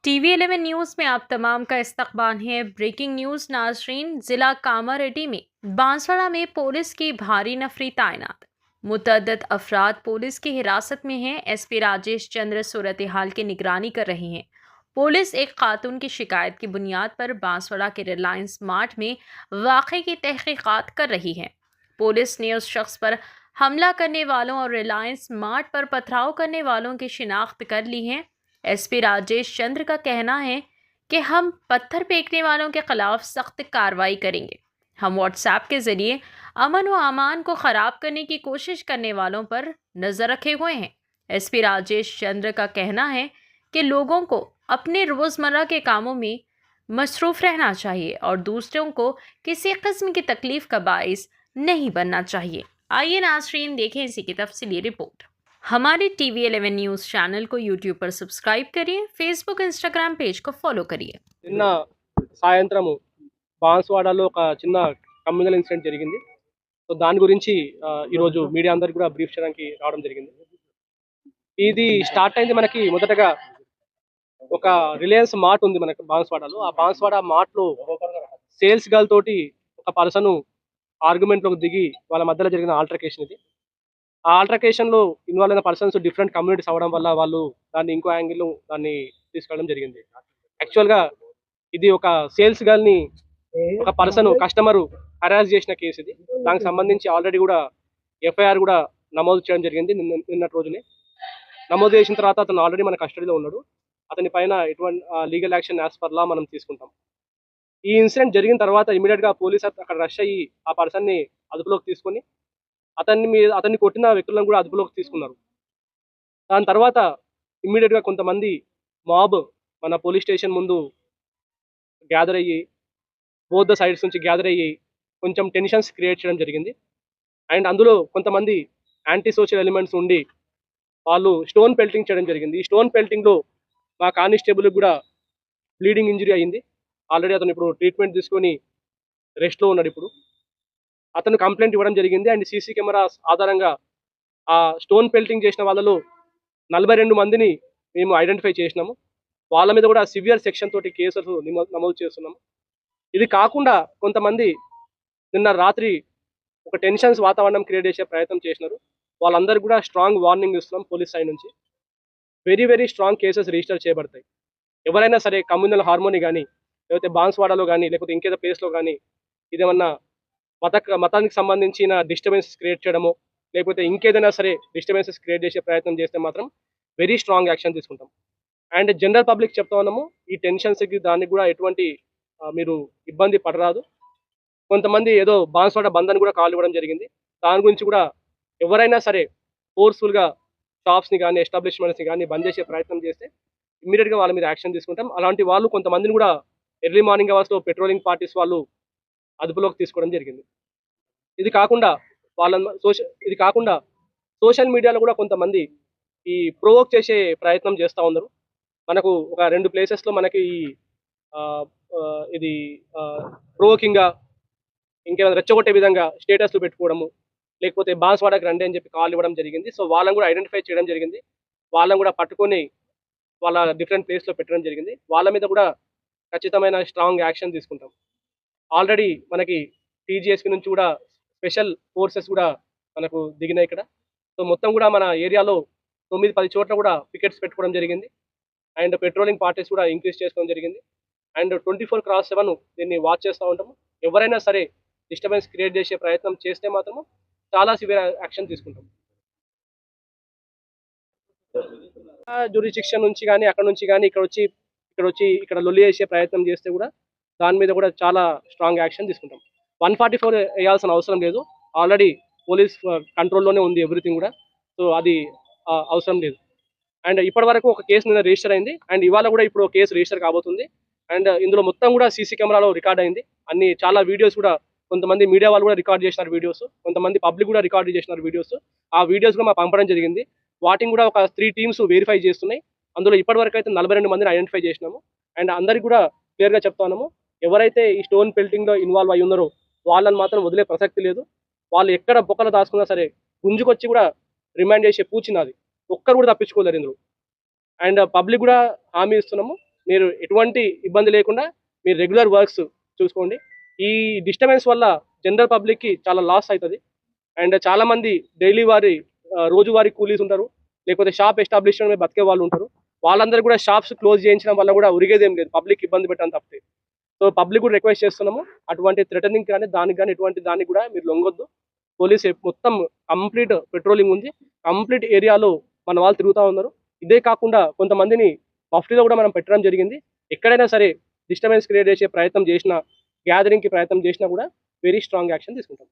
TV11 news में आप तमाम का इस्तकबाल है। ब्रेकिंग न्यूज़ नाजरीन, जिला कामारेड्डी में बांसवाड़ा में पुलिस की भारी नफरी तैनात। मुतअद्दिद अफराद पुलिस की हिरासत में हैं। SP राजेश चंद्र सूरत हाल की निगरानी कर रहे हैं। पुलिस एक खातून की शिकायत की बुनियाद पर बांसवाड़ा के रिलायंस मार्ट में वाक़े की तहकीकात कर रही है। पुलिस ने उस शख्स पर हमला करने वालों और रिलायंस मार्ट पर पथराव करने वालों की शिनाख्त कर ली है। SP राजेश चंद्र का कहना है कि हम पत्थर फेंकने वालों के खिलाफ सख्त कार्रवाई करेंगे। हम व्हाट्सएप के जरिए अमन व अमान को खराब करने की कोशिश करने वालों पर नजर रखे हुए हैं। SP राजेश चंद्र का कहना है कि लोगों को अपने रोजमर्रा के कामों में मसरूफ रहना चाहिए और दूसरों को किसी किस्म की तकलीफ का बाइस नहीं बनना चाहिए। आइए नाज़रीन, देखें इसी की तफसीली रिपोर्ट। हमारे TV11 न्यूज़ चैनल को YouTube पर सब्सक्राइब करिए, Facebook इंस्टाग्राम पेज को फॉलो करिए। నిన్న సాయంత్రము బాన్స్వాడలో ఒక చిన్న కమ్యూనల్ ఇన్సిడెంట్ జరిగింది. సో దాని గురించి ఈరోజు మీడియా అందరికి కూడా బ్రీఫ్ చేయడానికి రావడం జరిగింది. ఇది స్టార్ట్ అయింది మనకి మొదటగా ఒక రిలయన్స్ మార్ట్ ఉంది మనకి బాన్స్వాడలో. ఆ బాన్స్వాడ మార్ట్లో సేల్స్ గర్ల్ తోటి ఒక పర్సన్ ఆర్గ్యుమెంట్లోకి దిగి వాళ్ళ మధ్యలో జరిగిన ఆల్టర్కేషన్ ఇది. ఆ ఆల్టర్కేషన్లో ఇన్వాల్వ్ అయిన పర్సన్స్ డిఫరెంట్ కమ్యూనిటీస్ అవ్వడం వల్ల వాళ్ళు దాన్ని ఇంకో యాంగిల్లో దాన్ని తీసుకెళ్ళడం జరిగింది. యాక్చువల్గా ఇది ఒక సేల్స్ గర్ల్ ని ఒక పర్సన్ కస్టమర్ హరాస్ చేసిన కేసు ఇది. దానికి సంబంధించి ఆల్రెడీ కూడా FIR కూడా నమోదు చేయడం జరిగింది నిన్నటి రోజునే. నమోదు చేసిన తర్వాత అతను ఆల్రెడీ మన కస్టడీలో ఉన్నాడు. అతని పైన ఎటువంటి legal action as per law మనం తీసుకుంటాం. ఈ ఇన్సిడెంట్ జరిగిన తర్వాత ఇమీడియట్ గా పోలీస్ అక్కడ రష్ అయ్యి ఆ పర్సన్ ని అదుపులోకి తీసుకొని అతన్ని కొట్టిన వ్యక్తులను కూడా అదుపులోకి తీసుకున్నారు. దాని తర్వాత ఇమ్మీడియట్ గా కొంతమంది మాబ్ మన పోలీస్ స్టేషన్ ముందు గ్యాదర్ అయ్యి బోత్ ద సైడ్స్ నుంచి గ్యాదర్ అయ్యి కొంచెం టెన్షన్స్ క్రియేట్ చేయడం జరిగింది. అండ్ అందులో కొంతమంది యాంటీ సోషల్ ఎలిమెంట్స్ ఉండి వాళ్ళు స్టోన్ పెల్టింగ్ చేయడం జరిగింది. ఈ స్టోన్ పెల్టింగ్లో మా కానిస్టేబుల్ కూడా బ్లీడింగ్ ఇంజరీ అయింది. ఆల్రెడీ అతను ఇప్పుడు ట్రీట్మెంట్ తీసుకొని రెస్ట్లో ఉన్నాడు. ఇప్పుడు అతను కంప్లైంట్ ఇవ్వడం జరిగింది. అండ్ CC కెమెరాస్ ఆధారంగా ఆ స్టోన్ పెల్టింగ్ చేసిన వాళ్ళలో 42 మందిని మేము ఐడెంటిఫై చేసినాము. వాళ్ళ మీద కూడా సివియర్ సెక్షన్ తోటి కేసులు నమోదు చేస్తున్నాము. ఇది కాకుండా కొంతమంది నిన్న రాత్రి ఒక టెన్షన్స్ వాతావరణం క్రియేట్ చేసే ప్రయత్నం చేసినారు. వాళ్ళందరికీ కూడా స్ట్రాంగ్ వార్నింగ్ ఇస్తున్నాం పోలీస్ సైడ్ నుంచి. Very very strong cases register చేయబడతాయి. ఎవరైనా సరే కమ్యూనల్ హార్మోని కానీ లేకపోతే బాన్స్వాడలో కానీ లేకపోతే ఇంకేదో ప్లేస్లో కానీ ఇదేమన్నా మతానికి సంబంధించిన డిస్టర్బెన్సెస్ క్రియేట్ చేయడము లేకపోతే ఇంకేదైనా సరే డిస్టర్బెన్సెస్ క్రియేట్ చేసే ప్రయత్నం చేస్తే మాత్రం వెరీ స్ట్రాంగ్ యాక్షన్ తీసుకుంటాం. అండ్ జనరల్ పబ్లిక్ చెప్తా ఉన్నాము, ఈ టెన్షన్స్కి దానికి కూడా ఎటువంటి మీరు ఇబ్బంది పడరాదు. కొంతమంది ఏదో బాన్స్వాడ బంద్ అని కూడా కాల్ ఇవ్వడం జరిగింది. దాని గురించి కూడా ఎవరైనా సరే ఫోర్స్ఫుల్గా షాప్స్ని కానీ ఎస్టాబ్లిష్మెంట్స్ని కానీ బంద్ చేసే ప్రయత్నం చేస్తే ఇమ్మీడియట్గా వాళ్ళ మీద యాక్షన్ తీసుకుంటాం. అలాంటి వాళ్ళు కొంతమందిని కూడా ఎర్లీ మార్నింగ్ అవర్స్లో పెట్రోలింగ్ పార్టీస్ వాళ్ళు అదుపులోకి తీసుకోవడం జరిగింది. ఇది కాకుండా సోషల్ మీడియాలో కూడా కొంతమంది ఈ ప్రొవోక్ చేసే ప్రయత్నం చేస్తూ ఉన్నారు. మనకు ఒక 2 ప్లేసెస్లో మనకి ఇది ప్రొవోకింగ్గా ఇంకేమైనా రెచ్చగొట్టే విధంగా స్టేటస్లు పెట్టుకోవడము లేకపోతే బాన్స్వాడకి రండి అని చెప్పి కాల్ ఇవ్వడం జరిగింది. సో వాళ్ళని కూడా ఐడెంటిఫై చేయడం జరిగింది. వాళ్ళని కూడా పట్టుకొని వాళ్ళ డిఫరెంట్ ప్లేస్లో పెట్టడం జరిగింది. వాళ్ళ మీద కూడా ఖచ్చితమైన స్ట్రాంగ్ యాక్షన్ తీసుకుంటాం. ఆల్రెడీ మనకి TGSP నుంచి కూడా స్పెషల్ ఫోర్సెస్ కూడా మనకు దిగినాయి ఇక్కడ. సో మొత్తం కూడా మన ఏరియాలో 9-10 చోట్ల కూడా పికెట్స్ పెట్టుకోవడం జరిగింది. అండ్ పెట్రోలింగ్ పార్టీస్ కూడా ఇంక్రీజ్ చేసుకోవడం జరిగింది. అండ్ 24/7 దీన్ని వాచ్ చేస్తూ ఉంటాము. ఎవరైనా సరే డిస్టర్బెన్స్ క్రియేట్ చేసే ప్రయత్నం చేస్తే మాత్రము చాలా సివియర్ యాక్షన్ తీసుకుంటాం. జ్యూరిస్డిక్షన్ నుంచి కానీ అక్కడ నుంచి కానీ ఇక్కడ లొల్లి చేసే ప్రయత్నం చేస్తే కూడా దాని మీద కూడా చాలా స్ట్రాంగ్ యాక్షన్ తీసుకుంటాం. 144 వేయాల్సిన అవసరం లేదు. ఆల్రెడీ పోలీస్ కంట్రోల్లోనే ఉంది ఎవ్రీథింగ్ కూడా. సో అది అవసరం లేదు. అండ్ ఇప్పటి వరకు ఒక కేసు నిన్న రిజిస్టర్ అయింది. అండ్ ఇవాళ కూడా ఇప్పుడు కేసు రిజిస్టర్ కాబోతుంది. అండ్ ఇందులో మొత్తం కూడా CC కెమెరాలో రికార్డ్ అయింది. అన్ని చాలా వీడియోస్ కూడా కొంతమంది మీడియా వాళ్ళు కూడా రికార్డ్ చేసినారు వీడియోస్, కొంతమంది పబ్లిక్ కూడా రికార్డ్ చేసినారు వీడియోస్. ఆ వీడియోస్ కూడా మాకు పంపడం జరిగింది. వాటిని కూడా ఒక 3 టీమ్స్ వెరిఫై చేస్తున్నాయి. అందులో ఇప్పటివరకు అయితే 42 మందిని ఐడెంటిఫై చేసినాము. అండ్ అందరికి కూడా క్లియర్గా చెప్తున్నాము, ఎవరైతే ఈ స్టోన్ పెల్టింగ్లో ఇన్వాల్వ్ అయ్యి ఉన్నారో వాళ్ళని మాత్రం వదిలే ప్రసక్తి లేదు. వాళ్ళు ఎక్కడ బొక్కలు దాచుకున్నా సరే గుంజుకొచ్చి కూడా రిమాండ్ చేసే పూచినది ఒక్కరు కూడా తప్పించుకోలేరు ఇందులో. అండ్ పబ్లిక్ కూడా హామీ ఇస్తున్నాము, మీరు ఎటువంటి ఇబ్బంది లేకుండా మీరు రెగ్యులర్ వర్క్స్ చూసుకోండి. ఈ డిస్టర్బెన్స్ వల్ల జనరల్ పబ్లిక్కి చాలా లాస్ అవుతుంది. అండ్ చాలా మంది డైలీ రోజువారీ కూలీస్ ఉంటారు, లేకపోతే షాప్ ఎస్టాబ్లిష్మెంట్ మీద బతికే వాళ్ళు ఉంటారు. వాళ్ళందరూ కూడా షాప్స్ క్లోజ్ చేయించడం వల్ల కూడా ఉరిగేదేం లేదు, పబ్లిక్ ఇబ్బంది పెట్టడం తప్పితే. సో పబ్లిక్ కూడా రిక్వెస్ట్ చేస్తున్నాము, అటువంటి థ్రెటనింగ్ కానీ దానికి కానీ ఎటువంటి దానికి కూడా మీరు లొంగొద్దు. పోలీస్ మొత్తం కంప్లీట్ పెట్రోలింగ్ ఉంది, కంప్లీట్ ఏరియాలో మన వాళ్ళు తిరుగుతూ ఉన్నారు. ఇదే కాకుండా కొంతమందిని మఫ్టీలో కూడా మనం పెట్టడం జరిగింది. ఎక్కడైనా సరే డిస్టర్బెన్స్ క్రియేట్ చేసే ప్రయత్నం చేసినా, గ్యాదరింగ్కి ప్రయత్నం చేసినా కూడా వెరీ స్ట్రాంగ్ యాక్షన్ తీసుకుంటాం.